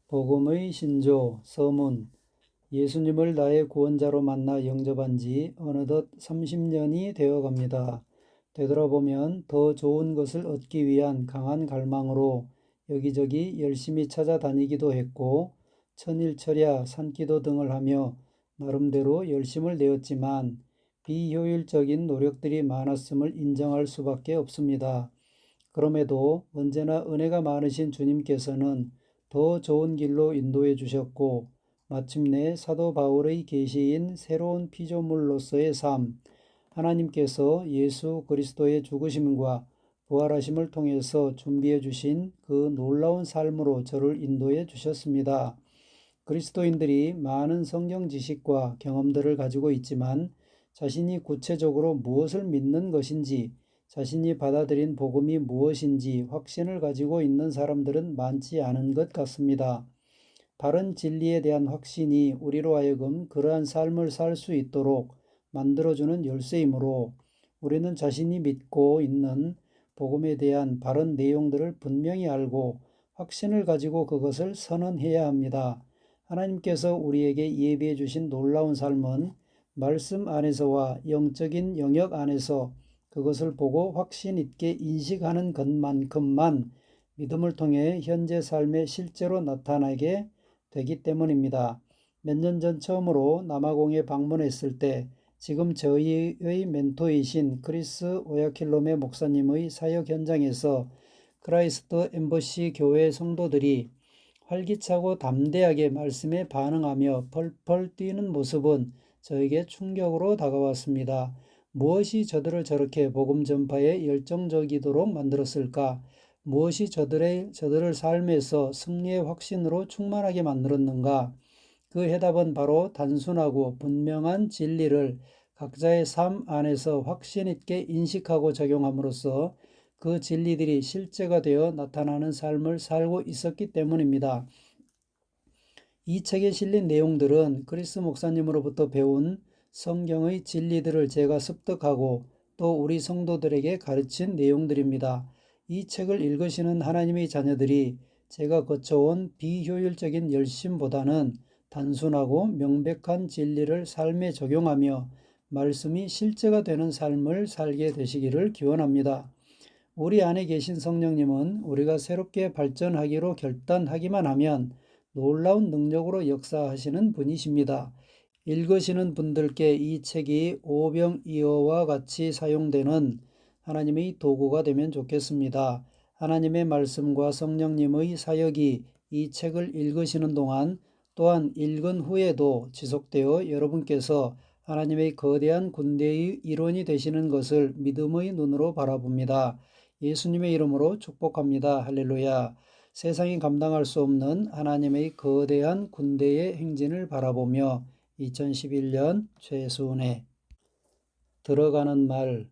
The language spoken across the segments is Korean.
복음의 신조 서문. 예수님을 나의 구원자로 만나 영접한 지 어느덧 30년이 되어 갑니다. 되돌아보면 더 좋은 것을 얻기 위한 강한 갈망으로 여기저기 열심히 찾아다니기도 했고, 천일철야 산기도 등을 하며 나름대로 열심을 내었지만 비효율적인 노력들이 많았음을 인정할 수밖에 없습니다. 그럼에도 언제나 은혜가 많으신 주님께서는 더 좋은 길로 인도해 주셨고, 마침내 사도 바울의 계시인 새로운 피조물로서의 삶, 하나님께서 예수 그리스도의 죽으심과 부활하심을 통해서 준비해 주신 그 놀라운 삶으로 저를 인도해 주셨습니다. 그리스도인들이 많은 성경 지식과 경험들을 가지고 있지만 자신이 구체적으로 무엇을 믿는 것인지, 자신이 받아들인 복음이 무엇인지 확신을 가지고 있는 사람들은 많지 않은 것 같습니다. 바른 진리에 대한 확신이 우리로 하여금 그러한 삶을 살 수 있도록 만들어주는 열쇠이므로 우리는 자신이 믿고 있는 복음에 대한 바른 내용들을 분명히 알고 확신을 가지고 그것을 선언해야 합니다. 하나님께서 우리에게 예비해 주신 놀라운 삶은 말씀 안에서와 영적인 영역 안에서 그것을 보고 확신 있게 인식하는 것만큼만 믿음을 통해 현재 삶에 실제로 나타나게 되기 때문입니다. 몇 년 전 처음으로 남아공에 방문했을 때 지금 저희의 멘토이신 크리스 오야킬롬의 목사님의 사역 현장에서 크라이스트 엠버시 교회 성도들이 활기차고 담대하게 말씀에 반응하며 펄펄 뛰는 모습은 저에게 충격으로 다가왔습니다. 무엇이 저들을 저렇게 복음 전파에 열정적이도록 만들었을까? 무엇이 저들을 삶에서 승리의 확신으로 충만하게 만들었는가? 그 해답은 바로 단순하고 분명한 진리를 각자의 삶 안에서 확신 있게 인식하고 적용함으로써 그 진리들이 실제가 되어 나타나는 삶을 살고 있었기 때문입니다. 이 책에 실린 내용들은 크리스 목사님으로부터 배운 성경의 진리들을 제가 습득하고 또 우리 성도들에게 가르친 내용들입니다. 이 책을 읽으시는 하나님의 자녀들이 제가 거쳐온 비효율적인 열심보다는 단순하고 명백한 진리를 삶에 적용하며 말씀이 실제가 되는 삶을 살게 되시기를 기원합니다. 우리 안에 계신 성령님은 우리가 새롭게 발전하기로 결단하기만 하면 놀라운 능력으로 역사하시는 분이십니다. 읽으시는 분들께 이 책이 오병이어와 같이 사용되는 하나님의 도구가 되면 좋겠습니다. 하나님의 말씀과 성령님의 사역이 이 책을 읽으시는 동안 또한 읽은 후에도 지속되어 여러분께서 하나님의 거대한 군대의 일원이 되시는 것을 믿음의 눈으로 바라봅니다. 예수님의 이름으로 축복합니다. 할렐루야. 세상이 감당할 수 없는 하나님의 거대한 군대의 행진을 바라보며 2011년 최수은의 들어가는 말,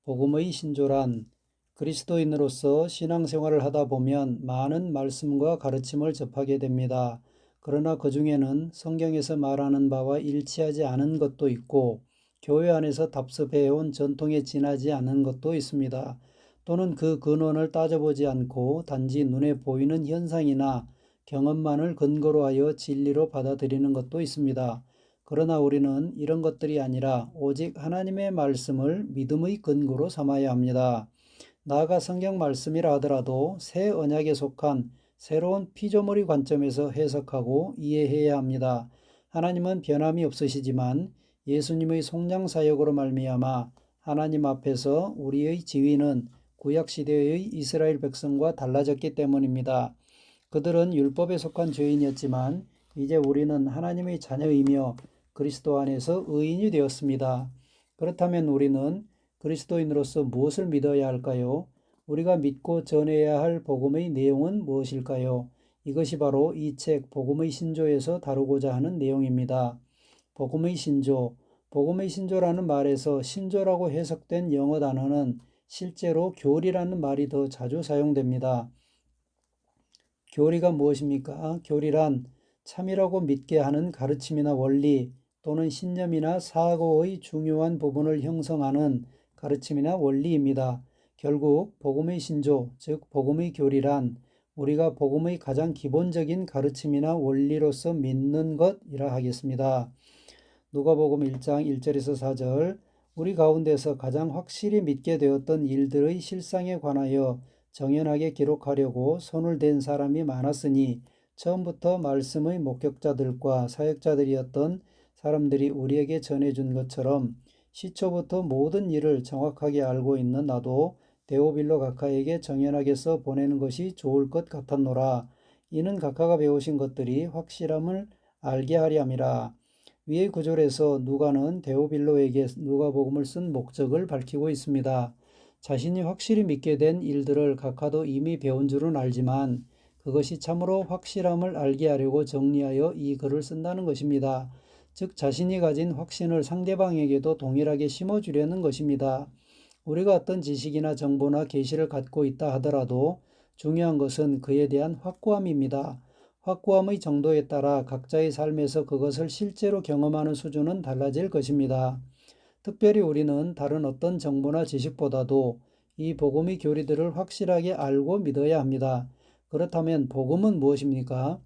복음의 신조란. 그리스도인으로서 신앙생활을 하다 보면 많은 말씀과 가르침을 접하게 됩니다. 그러나 그 중에는 성경에서 말하는 바와 일치하지 않은 것도 있고 교회 안에서 답습해온 전통에 지나지 않은 것도 있습니다. 또는 그 근원을 따져보지 않고 단지 눈에 보이는 현상이나 경험만을 근거로 하여 진리로 받아들이는 것도 있습니다. 그러나 우리는 이런 것들이 아니라 오직 하나님의 말씀을 믿음의 근거로 삼아야 합니다. 나아가 성경 말씀이라 하더라도 새 언약에 속한 새로운 피조물의 관점에서 해석하고 이해해야 합니다. 하나님은 변함이 없으시지만 예수님의 속량 사역으로 말미암아 하나님 앞에서 우리의 지위는 구약시대의 이스라엘 백성과 달라졌기 때문입니다. 그들은 율법에 속한 죄인이었지만 이제 우리는 하나님의 자녀이며 그리스도 안에서 의인이 되었습니다. 그렇다면 우리는 그리스도인으로서 무엇을 믿어야 할까요? 우리가 믿고 전해야 할 복음의 내용은 무엇일까요? 이것이 바로 이 책 복음의 신조에서 다루고자 하는 내용입니다. 복음의 신조. 복음의 신조라는 말에서 신조라고 해석된 영어 단어는 실제로 교리라는 말이 더 자주 사용됩니다. 교리가 무엇입니까? 교리란 참이라고 믿게 하는 가르침이나 원리 또는 신념이나 사고의 중요한 부분을 형성하는 가르침이나 원리입니다. 결국 복음의 신조, 즉 복음의 교리란 우리가 복음의 가장 기본적인 가르침이나 원리로서 믿는 것이라 하겠습니다. 누가복음 1장 1절에서 4절 우리 가운데서 가장 확실히 믿게 되었던 일들의 실상에 관하여 정연하게 기록하려고 손을 댄 사람이 많았으니 처음부터 말씀의 목격자들과 사역자들이었던 사람들이 우리에게 전해준 것처럼 시초부터 모든 일을 정확하게 알고 있는 나도 데오빌로 각하에게 정연하게 써 보내는 것이 좋을 것 같았노라. 이는 각하가 배우신 것들이 확실함을 알게 하려 함이라. 위의 구절에서 누가는 데오빌로에게 누가복음을 쓴 목적을 밝히고 있습니다. 자신이 확실히 믿게 된 일들을 각하도 이미 배운 줄은 알지만 그것이 참으로 확실함을 알게 하려고 정리하여 이 글을 쓴다는 것입니다. 즉 자신이 가진 확신을 상대방에게도 동일하게 심어주려는 것입니다. 우리가 어떤 지식이나 정보나 계시를 갖고 있다 하더라도 중요한 것은 그에 대한 확고함입니다. 확고함의 정도에 따라 각자의 삶에서 그것을 실제로 경험하는 수준은 달라질 것입니다. 특별히 우리는 다른 어떤 정보나 지식보다도 이 복음의 교리들을 확실하게 알고 믿어야 합니다. 그렇다면 복음은 무엇입니까?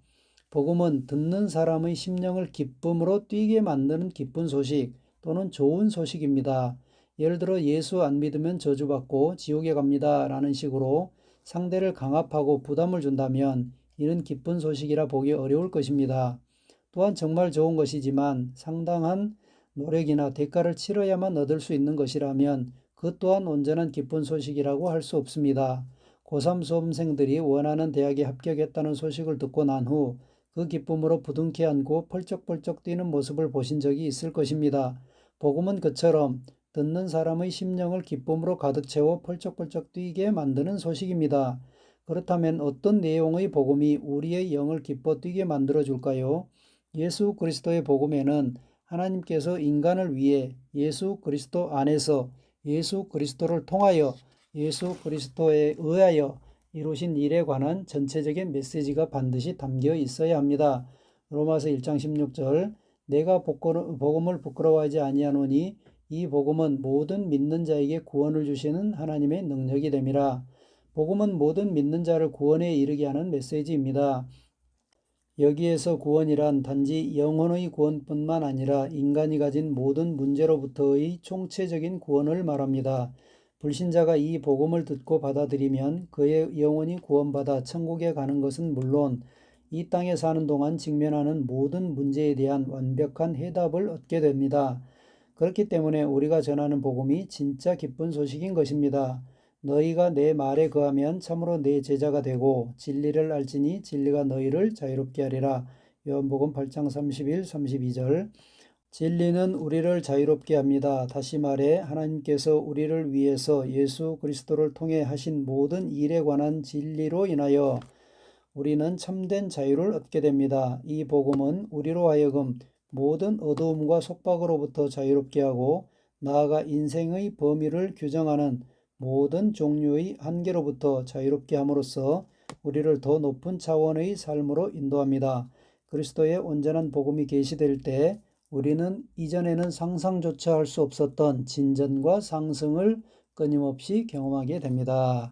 복음은 듣는 사람의 심령을 기쁨으로 뛰게 만드는 기쁜 소식 또는 좋은 소식입니다. 예를 들어 예수 안 믿으면 저주받고 지옥에 갑니다 라는 식으로 상대를 강압하고 부담을 준다면 이는 기쁜 소식이라 보기 어려울 것입니다. 또한 정말 좋은 것이지만 상당한 노력이나 대가를 치러야만 얻을 수 있는 것이라면 그 또한 온전한 기쁜 소식이라고 할 수 없습니다. 고3 수험생들이 원하는 대학에 합격했다는 소식을 듣고 난 후 그 기쁨으로 부둥켜 안고 펄쩍펄쩍 뛰는 모습을 보신 적이 있을 것입니다. 복음은 그처럼 듣는 사람의 심령을 기쁨으로 가득 채워 펄쩍펄쩍 뛰게 만드는 소식입니다. 그렇다면 어떤 내용의 복음이 우리의 영을 기뻐 뛰게 만들어 줄까요? 예수 그리스도의 복음에는 하나님께서 인간을 위해 예수 그리스도 안에서 예수 그리스도를 통하여 예수 그리스도에 의하여 이루신 일에 관한 전체적인 메시지가 반드시 담겨 있어야 합니다. 로마서 1장 16절 내가 복음을 부끄러워하지 아니하노니 이 복음은 모든 믿는 자에게 구원을 주시는 하나님의 능력이 됨이라. 복음은 모든 믿는 자를 구원에 이르게 하는 메시지입니다. 여기에서 구원이란 단지 영혼의 구원뿐만 아니라 인간이 가진 모든 문제로부터의 총체적인 구원을 말합니다. 불신자가 이 복음을 듣고 받아들이면 그의 영혼이 구원받아 천국에 가는 것은 물론 이 땅에 사는 동안 직면하는 모든 문제에 대한 완벽한 해답을 얻게 됩니다. 그렇기 때문에 우리가 전하는 복음이 진짜 기쁜 소식인 것입니다. 너희가 내 말에 거하면 참으로 내 제자가 되고 진리를 알지니 진리가 너희를 자유롭게 하리라. 요한복음 8장 31, 32절. 진리는 우리를 자유롭게 합니다. 다시 말해 하나님께서 우리를 위해서 예수 그리스도를 통해 하신 모든 일에 관한 진리로 인하여 우리는 참된 자유를 얻게 됩니다. 이 복음은 우리로 하여금 모든 어두움과 속박으로부터 자유롭게 하고 나아가 인생의 범위를 규정하는 모든 종류의 한계로부터 자유롭게 함으로써 우리를 더 높은 차원의 삶으로 인도합니다. 그리스도의 온전한 복음이 계시될 때 우리는 이전에는 상상조차 할 수 없었던 진전과 상승을 끊임없이 경험하게 됩니다.